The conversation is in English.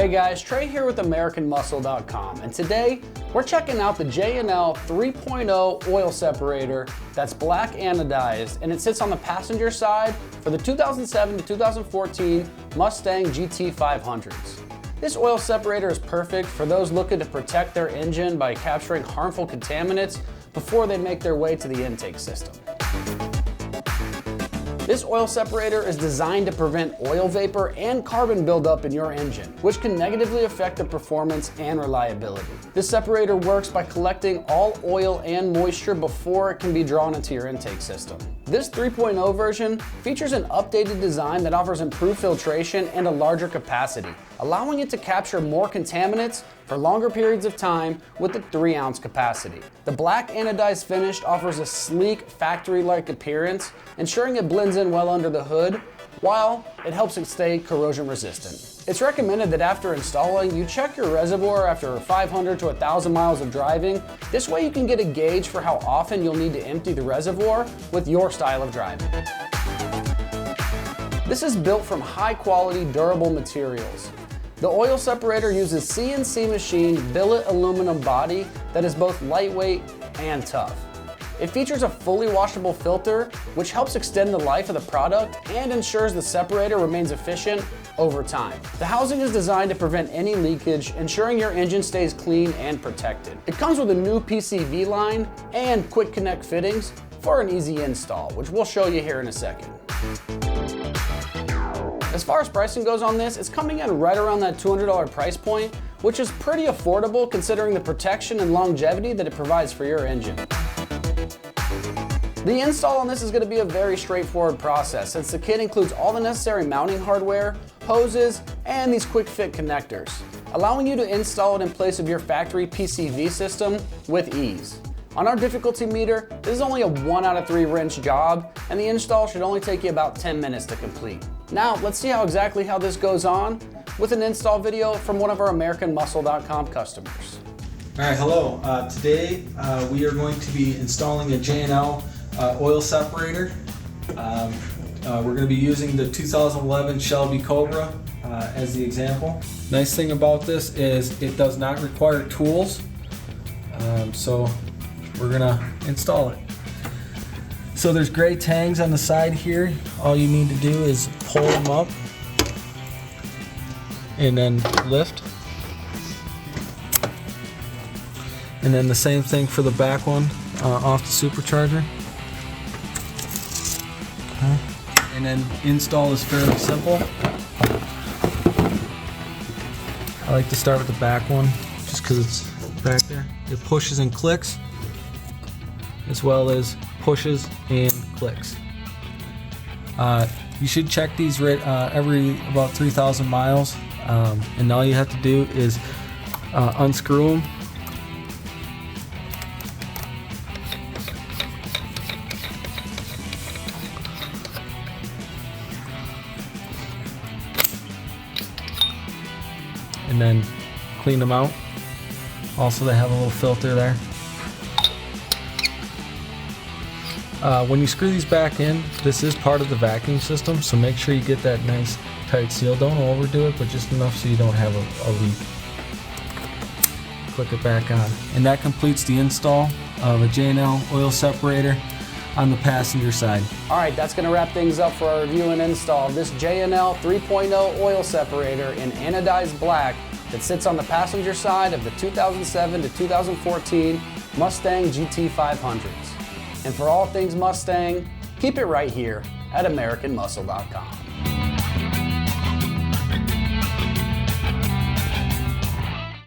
Hey guys, Trey here with AmericanMuscle.com, and today we're checking out the J&L 3.0 oil separator that's black anodized, and it sits on the passenger side for the 2007 to 2014 Mustang GT500s. This oil separator is perfect for those looking to protect their engine by capturing harmful contaminants before they make their way to the intake system. This oil separator is designed to prevent oil vapor and carbon buildup in your engine, which can negatively affect the performance and reliability. This separator works by collecting all oil and moisture before it can be drawn into your intake system. This 3.0 version features an updated design that offers improved filtration and a larger capacity, allowing it to capture more contaminants for longer periods of time with a 3-ounce capacity. The black anodized finish offers a sleek, factory-like appearance, ensuring it blends in well under the hood, while it helps it stay corrosion resistant. It's recommended that after installing, you check your reservoir after 500 to 1,000 miles of driving. This way you can get a gauge for how often you'll need to empty the reservoir with your style of driving. This is built from high-quality, durable materials. The oil separator uses CNC machined billet aluminum body that is both lightweight and tough. It features a fully washable filter, which helps extend the life of the product and ensures the separator remains efficient over time. The housing is designed to prevent any leakage, ensuring your engine stays clean and protected. It comes with a new PCV line and quick connect fittings for an easy install, which we'll show you here in a second. As far as pricing goes on this, it's coming in right around that $200 price point, which is pretty affordable considering the protection and longevity that it provides for your engine. The install on this is going to be a very straightforward process, since the kit includes all the necessary mounting hardware, hoses, and these quick fit connectors, allowing you to install it in place of your factory PCV system with ease. On our difficulty meter, this is only a 1 out of 3 wrench job, and the install should only take you about 10 minutes to complete. Now, let's see exactly how this goes on with an install video from one of our AmericanMuscle.com customers. All right, hello. Today we are going to be installing a J&L oil separator. We're going to be using the 2011 Shelby Cobra as the example. Nice thing about this is it does not require tools, so we're going to install it. So there's gray tangs on the side here. All you need to do is pull them up and then lift. And then the same thing for the back one off the supercharger. Okay. And then install is fairly simple. I like to start with the back one just because it's back there. It pushes and clicks as well as pushes and clicks. You should check these every about 3,000 miles, and all you have to do is unscrew them. And then clean them out. Also, they have a little filter there. When you screw these back in, this is part of the vacuum system, so make sure you get that nice tight seal. Don't overdo it, but just enough so you don't have a leak. Click it back on. And that completes the install of a J&L oil separator on the passenger side. All right, that's going to wrap things up for our review and install of this J&L 3.0 oil separator in anodized black that sits on the passenger side of the 2007 to 2014 Mustang GT500s. And for all things Mustang, keep it right here at AmericanMuscle.com.